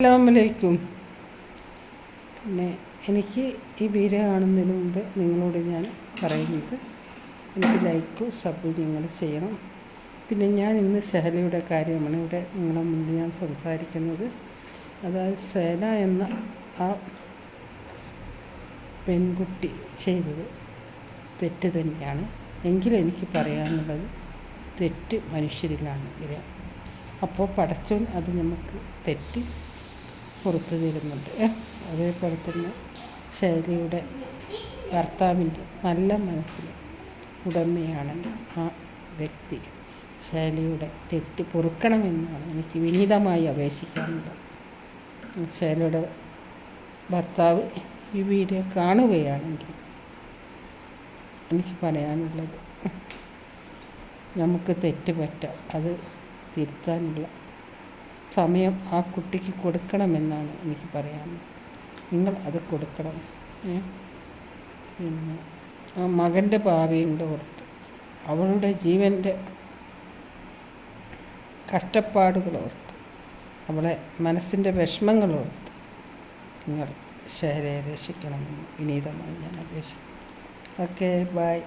അസ്സലാമലൈക്കും. പിന്നെ എനിക്ക് ഈ വീഡിയോ കാണുന്നതിന് മുമ്പ് നിങ്ങളോട് ഞാൻ പറയുന്നത്, എനിക്ക് ലൈക്കും സബും നിങ്ങൾ ചെയ്യണം. പിന്നെ ഞാൻ ഇന്ന് ഷഹലയുടെ കാര്യമാണ് ഇവിടെ നിങ്ങളുടെ മുന്നിൽ ഞാൻ സംസാരിക്കുന്നത്. അതായത് സേന എന്ന ആ പെൺകുട്ടി ചെയ്തത് തെറ്റ് തന്നെയാണ്. എങ്കിലും എനിക്ക് പറയാനുള്ളത്, തെറ്റ് മനുഷ്യരിലാണ്. അപ്പോൾ പടച്ചോൻ അത് നമുക്ക് തെറ്റ് പുറത്തു തരുന്നുണ്ട്. അതേപോലെ തന്നെ ശൈലിയുടെ ഭർത്താവിൻ്റെ നല്ല മനസ്സിന് ഉടമയാണെങ്കിൽ ആ വ്യക്തി ശൈലിയുടെ തെറ്റ് പൊറുക്കണമെന്നാണ് എനിക്ക് വിനീതമായി അപേക്ഷിക്കാനുള്ളത്. ശൈലിയുടെ ഭർത്താവ് ഈ വീഡിയോ കാണുകയാണെങ്കിൽ എനിക്ക് പറയാനുള്ളത്, നമുക്ക് തെറ്റ് പറ്റാം, അത് തിരുത്താനുള്ള സമയം ആ കുട്ടിക്ക് കൊടുക്കണമെന്നാണ് എനിക്ക് പറയാനുള്ളത്. നിങ്ങൾ അത് കൊടുക്കണം. പിന്നെ ആ മകൻ്റെ ഭാവിയും കൂടെ ഓർത്ത്, അവളുടെ ജീവൻ്റെ കഷ്ടപ്പാടുകളോർത്ത്, അവളെ മനസ്സിൻ്റെ വിഷമങ്ങളോർത്ത് നിങ്ങൾ ഷെയറെ രക്ഷിക്കണമെന്ന് വിനീതമായി ഞാൻ അപേക്ഷിക്കുന്നു. Okay, by.